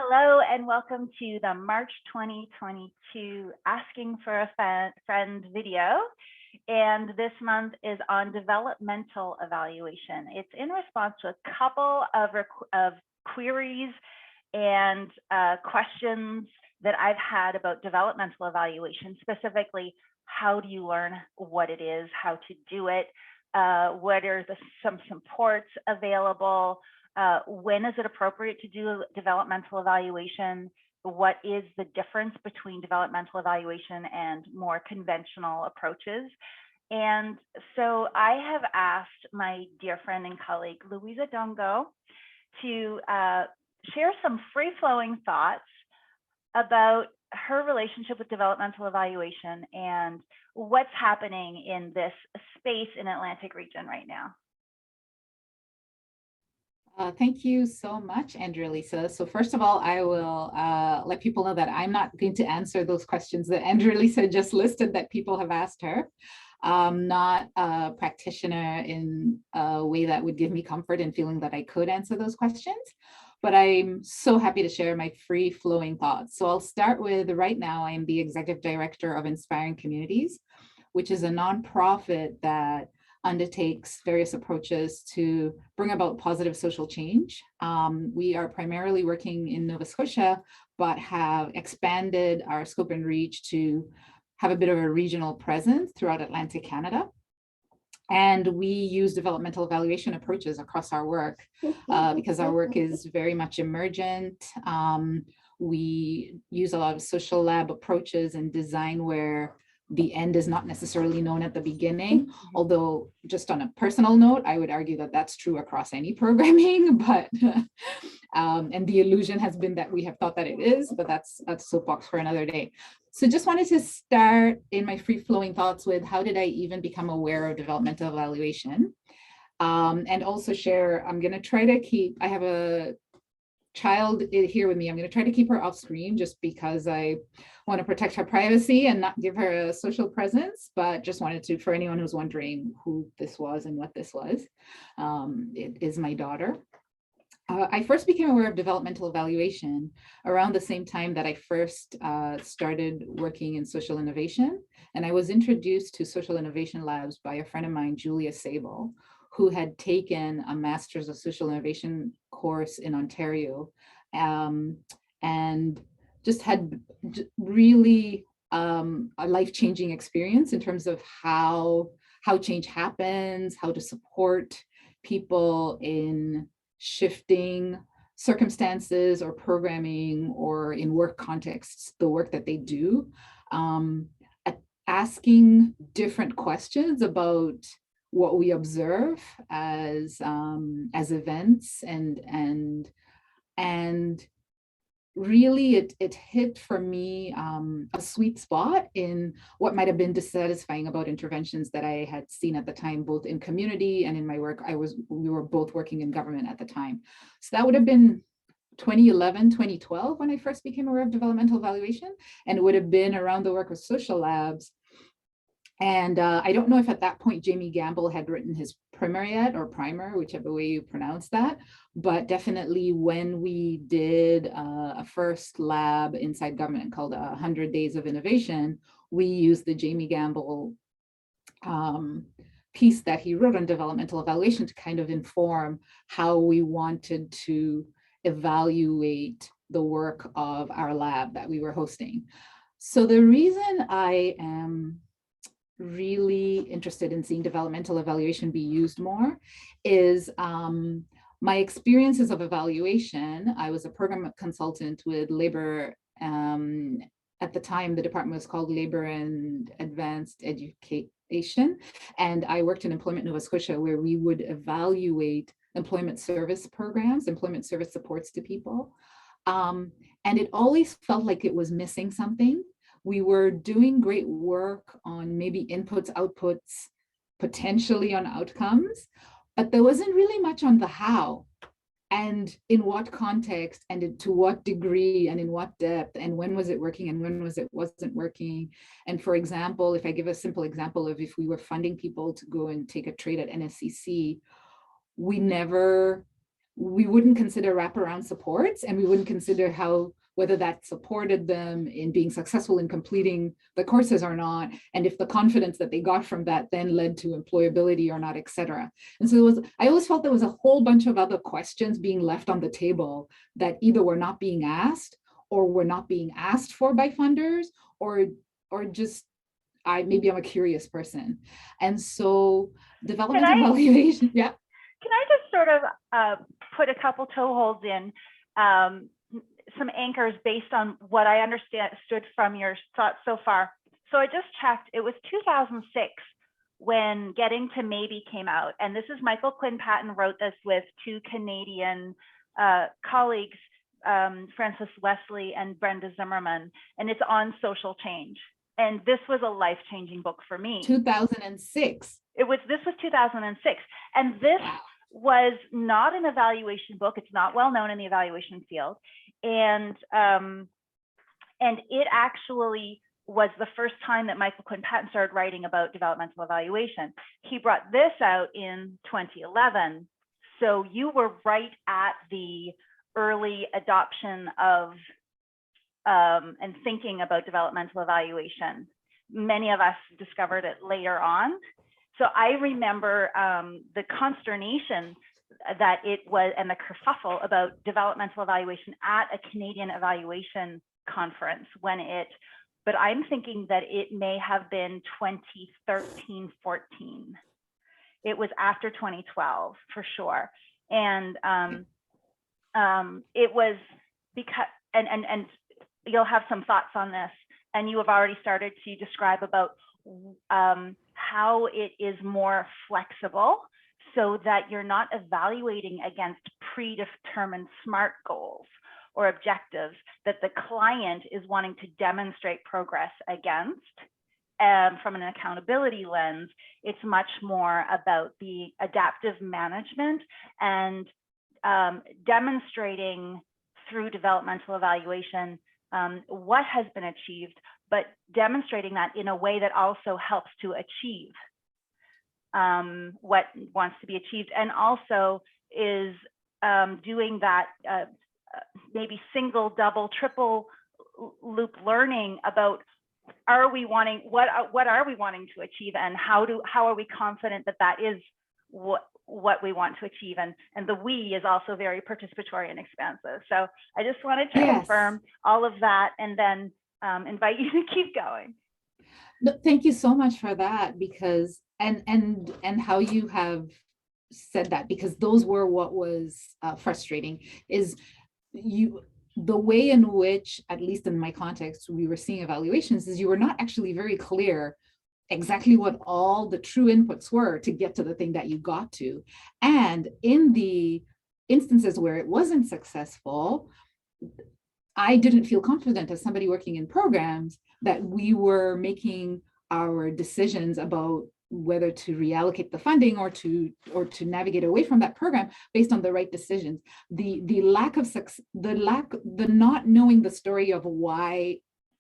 Hello and welcome to the March 2022 Asking for a Friend video. And this month is on developmental evaluation. It's in response to a couple of queries and questions that I've had about developmental evaluation, specifically, how do you learn what it is, how to do it, what are some supports available, when is it appropriate to do developmental evaluation? What is the difference between developmental evaluation and more conventional approaches? And so I have asked my dear friend and colleague, Louise and Adongo, to share some free-flowing thoughts about her relationship with developmental evaluation and what's happening in this space in Atlantic region right now. Thank you so much, Andrealisa. So first of all, I will let people know that I'm not going to answer those questions that Andrealisa just listed that people have asked her. I'm not a practitioner in a way that would give me comfort in feeling that I could answer those questions, but I'm so happy to share my free-flowing thoughts. So I'll start with, right now, I am the Executive Director of Inspiring Communities, which is a nonprofit that undertakes various approaches to bring about positive social change. We are primarily working in Nova Scotia, but have expanded our scope and reach to have a bit of a regional presence throughout Atlantic Canada. And we use developmental evaluation approaches across our work because our work is very much emergent. We use a lot of social lab approaches and design where the end is not necessarily known at the beginning, although just on a personal note, I would argue that that's true across any programming, but and the illusion has been that we have thought that it is, but that's a soapbox for another day. So just wanted to start in my free-flowing thoughts with how did I even become aware of developmental evaluation? And also share, I'm gonna try to keep, I have a child here with me. I'm going to try to keep her off screen just because I want to protect her privacy and not give her a social presence, but just wanted to, for anyone who's wondering who this was and what this was, it is my daughter. I first became aware of developmental evaluation around the same time that I first started working in social innovation. And I was introduced to social innovation labs by a friend of mine, Julia Sable, who had taken a Master's of Social Innovation course in Ontario and just had really a life-changing experience in terms of how change happens, how to support people in shifting circumstances or programming or in work contexts, the work that they do, asking different questions about what we observe as events and really it hit for me a sweet spot in what might have been dissatisfying about interventions that I had seen at the time, both in community and in my work. We were both working in government at the time. So that would have been 2011, 2012 when I first became aware of developmental evaluation, and it would have been around the work of social labs. And I don't know if at that point Jamie Gamble had written his primer yet, or primer, whichever way you pronounce that, but definitely when we did a first lab inside government called 100 Days of Innovation, we used the Jamie Gamble piece that he wrote on developmental evaluation to kind of inform how we wanted to evaluate the work of our lab that we were hosting. So the reason I am really interested in seeing developmental evaluation be used more is my experiences of evaluation. I was a program consultant with labor. At the time, the department was called Labor and Advanced Education. And I worked in Employment Nova Scotia, where we would evaluate employment service programs, employment service supports to people. And it always felt like it was missing something. We were doing great work on maybe inputs, outputs, potentially on outcomes, but there wasn't really much on the how and in what context and to what degree and in what depth and when was it working and when was it wasn't working. And for example, if I give a simple example of if we were funding people to go and take a trade at NSCC, we never we wouldn't consider wraparound supports, and we wouldn't consider whether that supported them in being successful in completing the courses or not, and if the confidence that they got from that then led to employability or not, et cetera. And so I always felt there was a whole bunch of other questions being left on the table that either were not being asked or were not being asked for by funders, or just maybe I'm a curious person. And so developmental evaluation, yeah. Can I just sort of put a couple toeholds in, some anchors based on what I understood from your thoughts so far? So I just checked, it was 2006 when Getting to Maybe came out. And this is Michael Quinn Patton wrote this with two Canadian colleagues, Frances Wesley and Brenda Zimmerman, and it's on social change. And this was a life-changing book for me. 2006. This was 2006. And this was not an evaluation book. It's not well known in the evaluation field. And it actually was the first time that Michael Quinn Patton started writing about developmental evaluation. He brought this out in 2011. So you were right at the early adoption of and thinking about developmental evaluation. Many of us discovered it later on. So I remember the consternation that it was, and the kerfuffle about developmental evaluation at a Canadian evaluation conference but I'm thinking that it may have been 2013, 14. It was after 2012 for sure. And it was because, and you'll have some thoughts on this, and you have already started to describe about how it is more flexible so that you're not evaluating against predetermined SMART goals or objectives that the client is wanting to demonstrate progress against. From an accountability lens, it's much more about the adaptive management and demonstrating through developmental evaluation what has been achieved, but demonstrating that in a way that also helps to achieve what wants to be achieved, and also is doing that maybe single, double, triple loop learning about what are we wanting to achieve, and how are we confident that that is what we want to achieve, and the we is also very participatory and expansive. So I just wanted to confirm all of that, and then invite you to keep going. No, thank you so much for that, because and how you have said that, because those were what was frustrating, is the way in which, at least in my context, we were seeing evaluations is you were not actually very clear exactly what all the true inputs were to get to the thing that you got to. And in the instances where it wasn't successful, I didn't feel confident as somebody working in programs that we were making our decisions about whether to reallocate the funding or to navigate away from that program based on the right decisions. The lack of success, the not knowing the story of why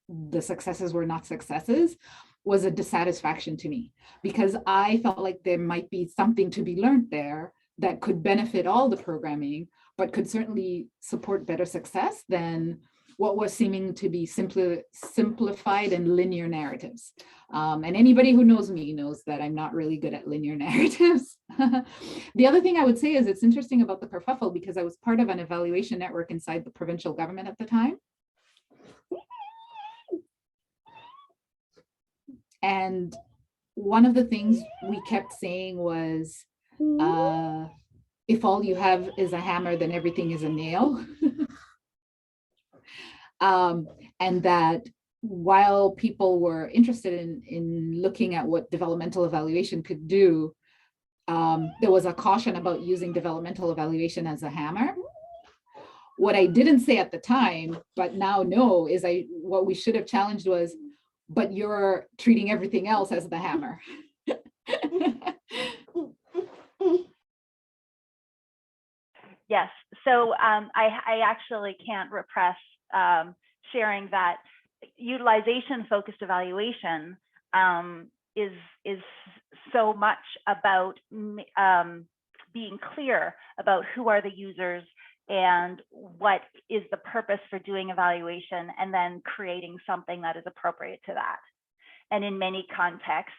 the successes were not successes was a dissatisfaction to me, because I felt like there might be something to be learned there that could benefit all the programming, but could certainly support better success than what was seeming to be simplified and linear narratives. And anybody who knows me knows that I'm not really good at linear narratives. The other thing I would say is it's interesting about the kerfuffle, because I was part of an evaluation network inside the provincial government at the time. And one of the things we kept saying was, if all you have is a hammer, then everything is a nail. And that while people were interested in looking at what developmental evaluation could do, there was a caution about using developmental evaluation as a hammer. What I didn't say at the time, but now know, is what we should have challenged was, but you're treating everything else as the hammer. Yes, so I actually can't repress sharing that utilization-focused evaluation is so much about being clear about who are the users and what is the purpose for doing evaluation, and then creating something that is appropriate to that. And in many contexts,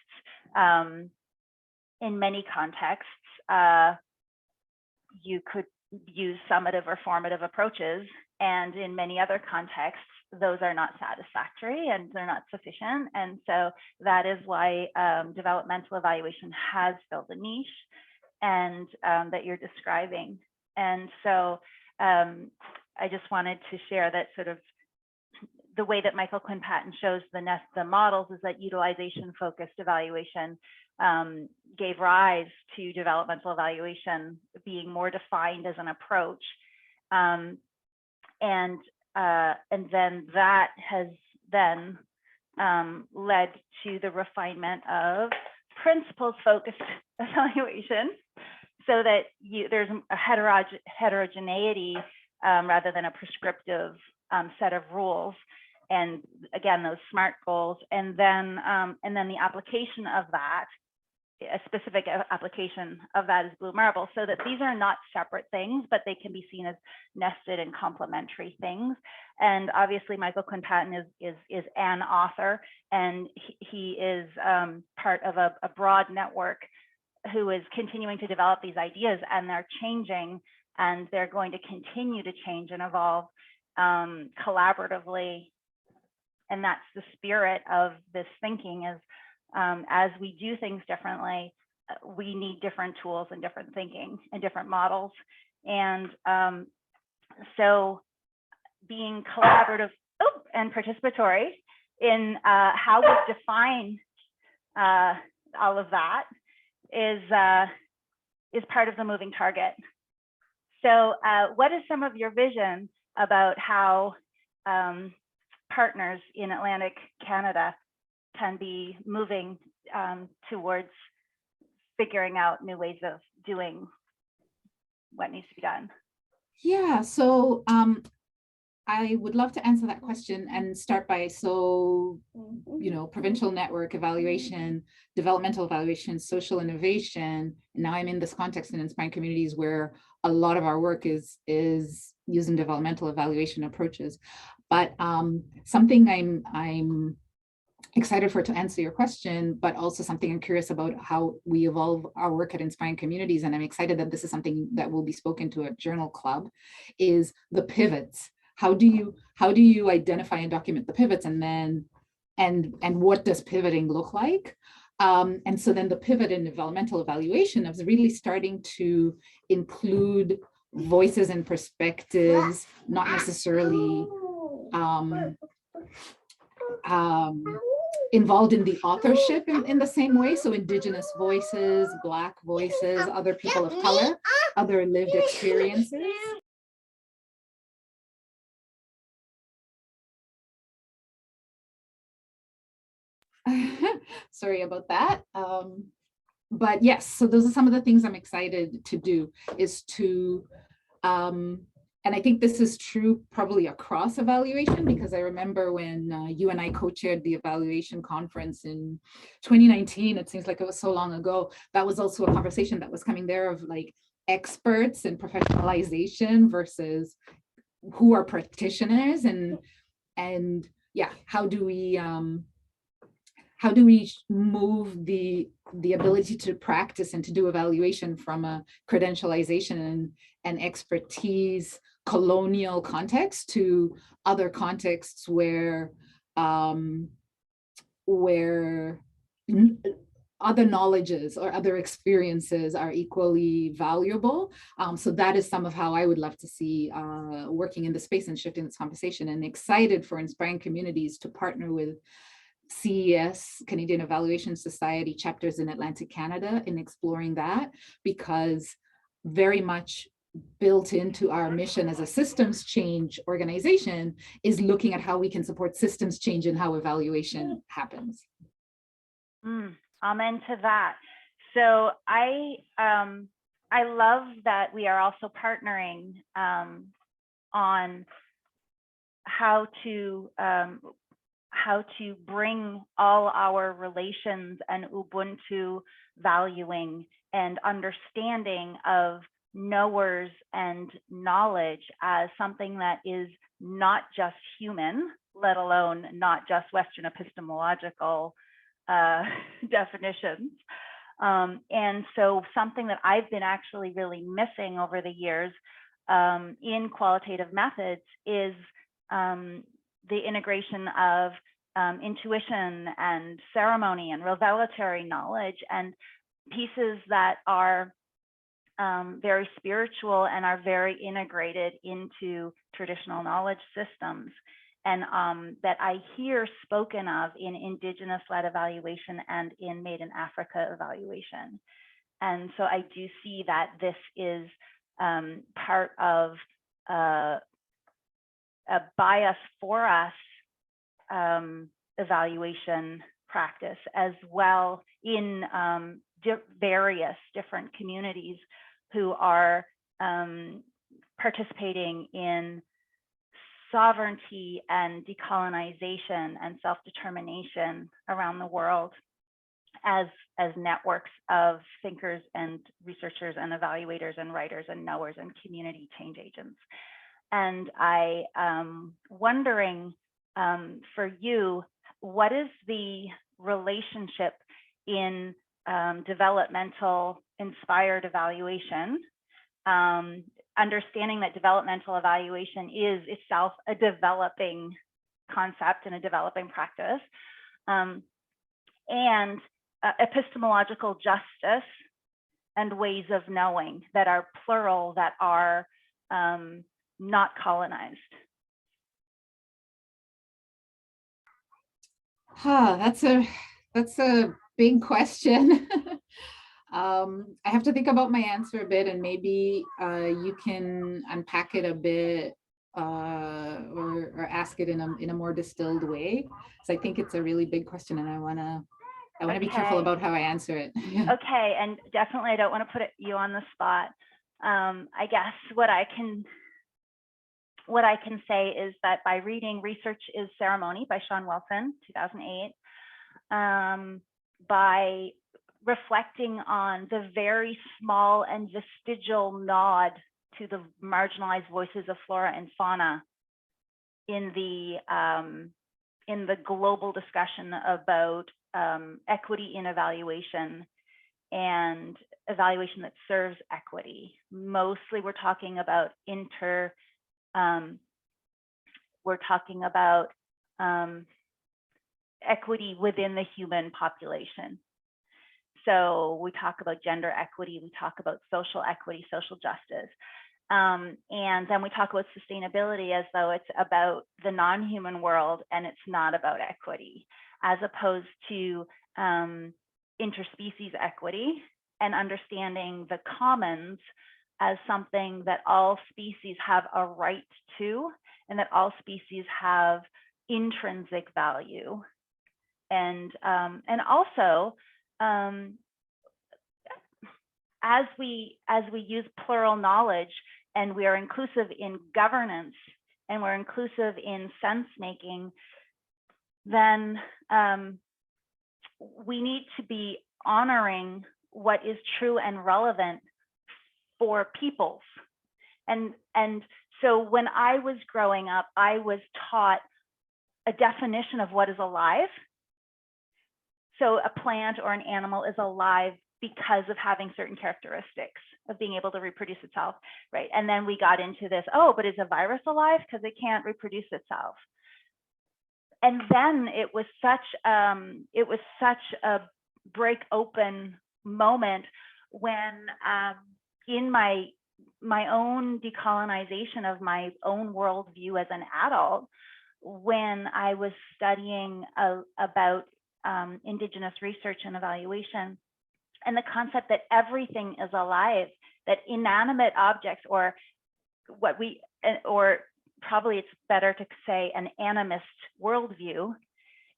you could use summative or formative approaches, and in many other contexts, those are not satisfactory and they're not sufficient. And so that is why developmental evaluation has filled a niche, and that you're describing. And so I just wanted to share that sort of the way that Michael Quinn-Patton shows the models is that utilization-focused evaluation gave rise to developmental evaluation being more defined as an approach. And then that has then led to the refinement of principles-focused evaluation, so that there's a heterogeneity rather than a prescriptive set of rules. And again, those SMART goals, and then the application of that, a specific application of that is Blue Marble, so that these are not separate things, but they can be seen as nested and complementary things. And obviously, Michael Quinn-Patton is an author, and he is part of a broad network who is continuing to develop these ideas, and they're changing, and they're going to continue to change and evolve collaboratively. And that's the spirit of this thinking, is as we do things differently, we need different tools and different thinking and different models. And so being collaborative and participatory in how we define all of that is part of the moving target. So what is some of your vision about how partners in Atlantic Canada can be moving towards figuring out new ways of doing what needs to be done? Yeah, so I would love to answer that question and start by, provincial network evaluation, developmental evaluation, social innovation. And now I'm in this context in Inspiring Communities where a lot of our work is using developmental evaluation approaches. But something I'm excited for to answer your question, but also something I'm curious about how we evolve our work at Inspiring Communities, and I'm excited that this is something that will be spoken to at Journal Club, is the pivots. How do you identify and document the pivots, and then and what does pivoting look like? And so then the pivot in developmental evaluation is really starting to include voices and perspectives, not necessarily involved in the authorship in the same way. So Indigenous voices, Black voices, other people of color, other lived experiences. Sorry about that. But yes, so those are some of the things I'm excited to do, is to, and I think this is true probably across evaluation, because I remember when you and I co-chaired the evaluation conference in 2019, it seems like it was so long ago, that was also a conversation that was coming there of like experts and professionalization versus who are practitioners, and yeah, how do we move the ability to practice and to do evaluation from a credentialization and expertise colonial context to other contexts where other knowledges or other experiences are equally valuable. So that is some of how I would love to see working in the space and shifting this conversation, and excited for Inspiring Communities to partner with CES, Canadian Evaluation Society chapters in Atlantic Canada in exploring that, because very much built into our mission as a systems change organization is looking at how we can support systems change and how evaluation happens. Amen to that. So I love that we are also partnering on how to bring all our relations and Ubuntu valuing and understanding of knowers and knowledge as something that is not just human, let alone not just Western epistemological definitions. And so something that I've been actually really missing over the years in qualitative methods is the integration of intuition and ceremony and revelatory knowledge, and pieces that are very spiritual and are very integrated into traditional knowledge systems, and that I hear spoken of in Indigenous-led evaluation and in Made in Africa evaluation. And so I do see that this is part of a bias for us evaluation practice as well in various different communities who are participating in sovereignty and decolonization and self-determination around the world as networks of thinkers and researchers and evaluators and writers and knowers and community change agents. And I am wondering for you, what is the relationship in developmental inspired evaluation, understanding that developmental evaluation is itself a developing concept and a developing practice, and epistemological justice and ways of knowing that are plural, that are not colonized? That's a big question. I have to think about my answer a bit, and maybe you can unpack it a bit or ask it in a more distilled way. So I think it's a really big question, and I want to be careful about how I answer it. Okay, and definitely I don't want to put you on the spot. I guess what I can say is that by reading Research is Ceremony by Sean Wilson, 2008, by reflecting on the very small and vestigial nod to the marginalized voices of flora and fauna in the global discussion about equity in evaluation and evaluation that serves equity. Mostly we're talking about equity within the human population. So we talk about gender equity, we talk about social equity, social justice. And then we talk about sustainability as though it's about the non-human world and it's not about equity, as opposed to interspecies equity and understanding the commons as something that all species have a right to, and that all species have intrinsic value. And also, as we use plural knowledge and we are inclusive in governance and we're inclusive in sense making, then we need to be honoring what is true and relevant for peoples. And so when I was growing up, I was taught a definition of what is alive. So a plant or an animal is alive because of having certain characteristics of being able to reproduce itself, right? And then we got into this, oh, but is a virus alive because it can't reproduce itself? And then it was such a break open moment when in my own decolonization of my own worldview as an adult, when I was studying about Indigenous research and evaluation, and the concept that everything is alive, that inanimate objects, or probably it's better to say an animist worldview,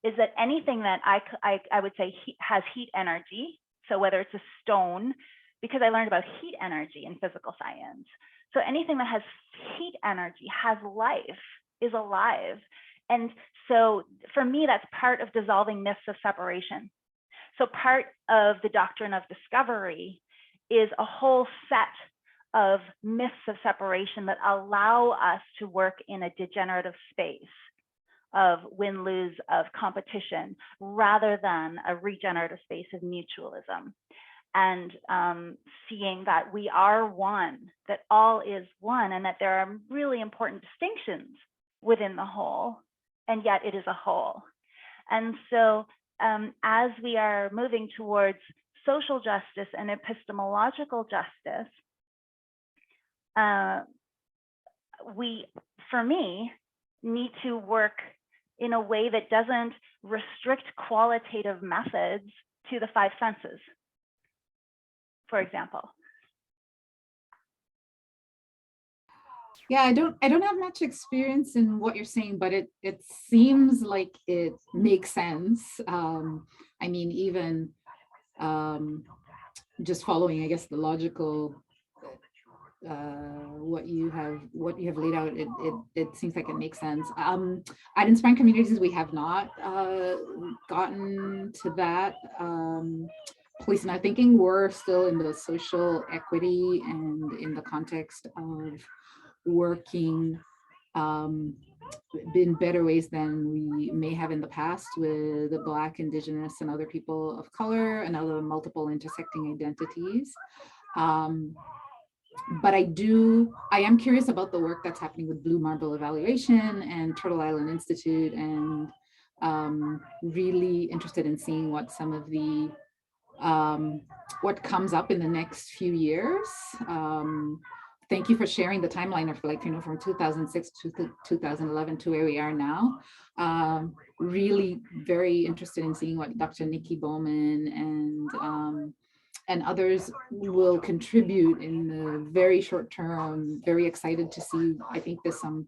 is that anything that I would say has heat energy. So whether it's a stone, because I learned about heat energy in physical science. So anything that has heat energy has life, is alive. And so for me, that's part of dissolving myths of separation. So part of the doctrine of discovery is a whole set of myths of separation that allow us to work in a degenerative space of win-lose, of competition, rather than a regenerative space of mutualism. And seeing that we are one, that all is one, and that there are really important distinctions within the whole, and yet it is a whole. And so as we are moving towards social justice and epistemological justice, we, for me, need to work in a way that doesn't restrict qualitative methods to the five senses, for example. Yeah, I don't have much experience in what you're saying, but it seems like it makes sense. I mean, even just following, I guess, the logical what you have laid out, it seems like it makes sense. At Inspiring Communities, we have not gotten to that place in our thinking. We're still in the social equity and in the context of working in better ways than we may have in the past with the Black, Indigenous, and other people of color and other multiple intersecting identities. But I am curious about the work that's happening with Blue Marble Evaluation and Turtle Island Institute, and really interested in seeing what some of the, what comes up in the next few years. Thank you for sharing the timeline of, like, from 2006 to 2011 to where we are now. Really very interested in seeing what Dr. Nikki Bowman and others will contribute in the very short term. Very excited to see. I think there's some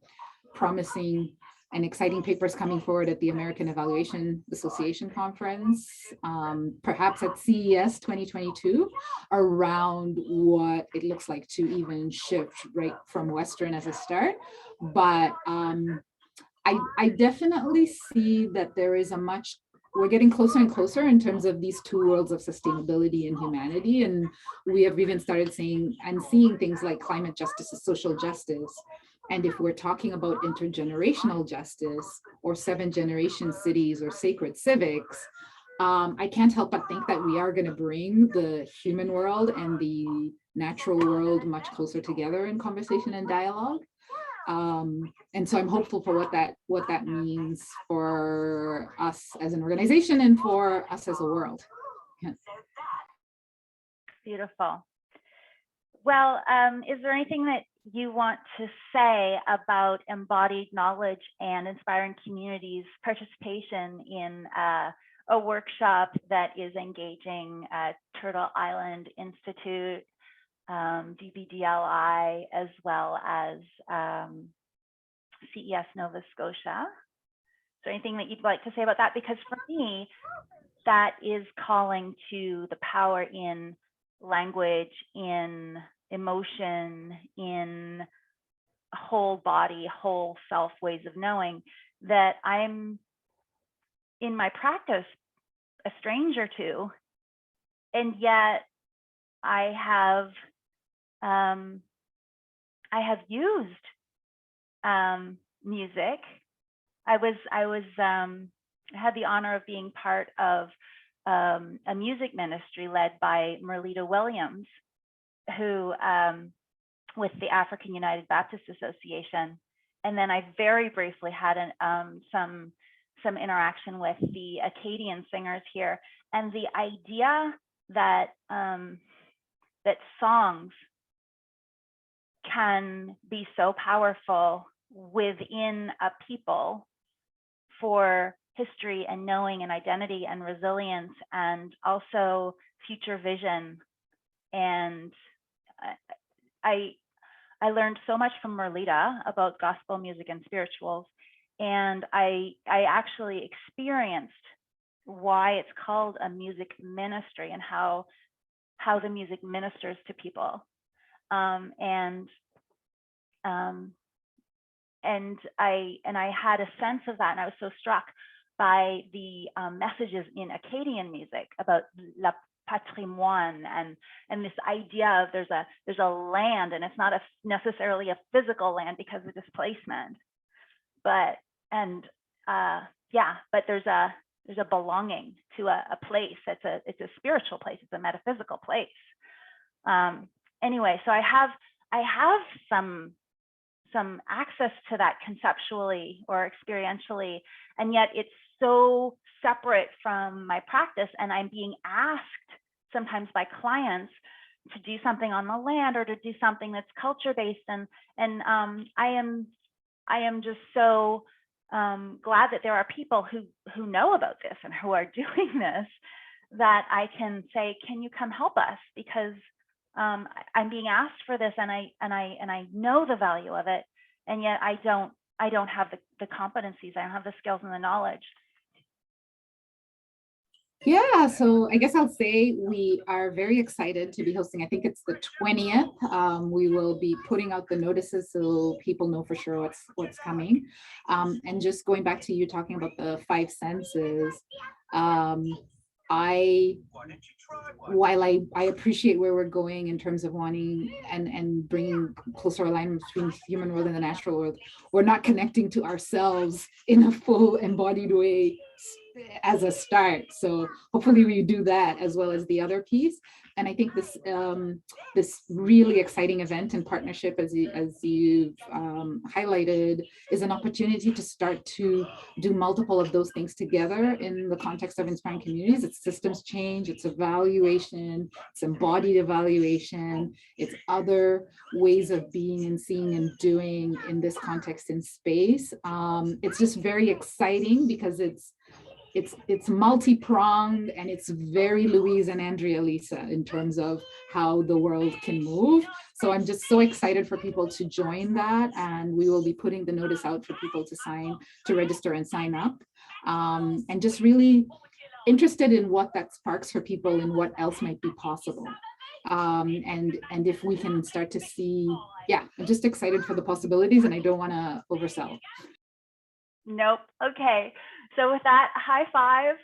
promising and exciting papers coming forward at the American Evaluation Association conference, perhaps at CES 2022, around what it looks like to even shift right from Western as a start. But I definitely see that there is we're getting closer and closer in terms of these two worlds of sustainability and humanity. And we have even started seeing things like climate justice as social justice. And if we're talking about intergenerational justice or 7-generation cities or sacred civics, I can't help but think that we are going to bring the human world and the natural world much closer together in conversation and dialogue. And so I'm hopeful for what that means for us as an organization and for us as a world. Yeah. Beautiful. Well, is there anything that you want to say about embodied knowledge and inspiring communities participation in a workshop that is engaging Turtle Island Institute, DBDLI, as well as CES Nova Scotia? Is there anything that you'd like to say about that? Because for me, that is calling to the power in language, in emotion, in whole body, whole self ways of knowing that I'm in my practice a stranger to, and yet I have used music. I had the honor of being part of a music ministry led by Merlita Williams, who with the African United Baptist Association, and then I very briefly had some interaction with the Acadian singers here, and the idea that that songs can be so powerful within a people for history and knowing and identity and resilience, and also future vision. And I learned so much from Merlita about gospel music and spirituals, and I actually experienced why it's called a music ministry and how the music ministers to people. And I had a sense of that, and I was so struck by the messages in Acadian music about patrimoine and this idea of there's a land, and it's not necessarily a physical land because of displacement, but but there's a belonging to a place. It's a spiritual place. It's a metaphysical place. Anyway, so I have some access to that conceptually or experientially, and yet it's so separate from my practice, and I'm being asked sometimes by clients to do something on the land or to do something that's culture based, and I am just so glad that there are people who know about this and who are doing this, that I can say, can you come help us? Because I'm being asked for this, and I know the value of it, and yet I don't have the competencies. I don't have the skills and the knowledge. Yeah, so I guess I'll say we are very excited to be hosting. I think it's the 20th. We will be putting out the notices so people know for sure what's coming. And just going back to you talking about the 5 senses, while I appreciate where we're going in terms of wanting and bringing closer alignment between the human world and the natural world, we're not connecting to ourselves in a full embodied way as a start. So hopefully we do that as well as the other piece. And I think this this really exciting event in partnership, as you've highlighted, is an opportunity to start to do multiple of those things together in the context of inspiring communities. It's systems change, it's evaluation, it's embodied evaluation, it's other ways of being and seeing and doing in this context in space. It's just very exciting because it's multi-pronged, and it's very Louise and Andrealisa in terms of how the world can move. So I'm just so excited for people to join that, and we will be putting the notice out for people to register and sign up, and just really interested in what that sparks for people and what else might be possible. And if we can start to see, I'm just excited for the possibilities, and I don't want to oversell. Nope. Okay. So with that, high five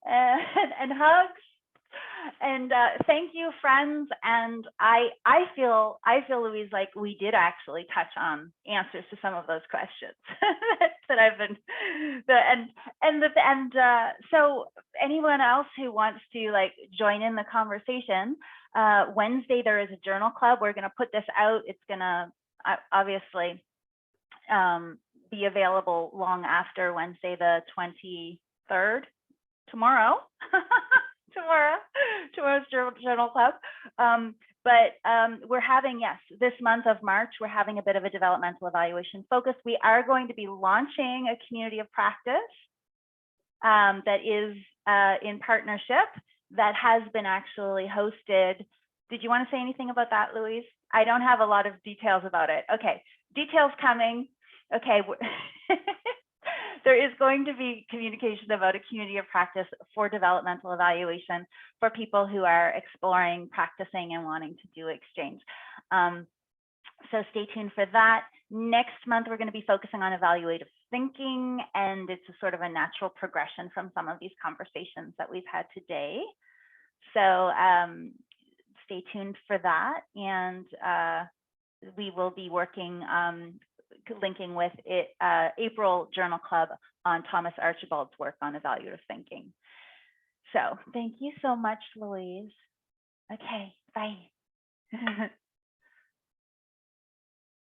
and hugs, and thank you, friends. And I feel, Louise, like we did actually touch on answers to some of those questions that I've been, so anyone else who wants to join in the conversation, Wednesday there is a journal club. We're going to put this out. It's going to obviously be available long after Wednesday the 23rd, tomorrow. Tomorrow's journal club. But we're having, this month of March, we're having a bit of a developmental evaluation focus. We are going to be launching a community of practice that is in partnership, that has been actually hosted. Did you want to say anything about that, Louise? I don't have a lot of details about it. Okay, details coming. Okay, there is going to be communication about a community of practice for developmental evaluation for people who are exploring, practicing, and wanting to do exchange. So stay tuned for that. Next month, we're going to be focusing on evaluative thinking, and it's a sort of a natural progression from some of these conversations that we've had today. So stay tuned for that, and we will be working, linking with April Journal Club on Thomas Archibald's work on evaluative thinking. So thank you so much, Louise. Okay, bye.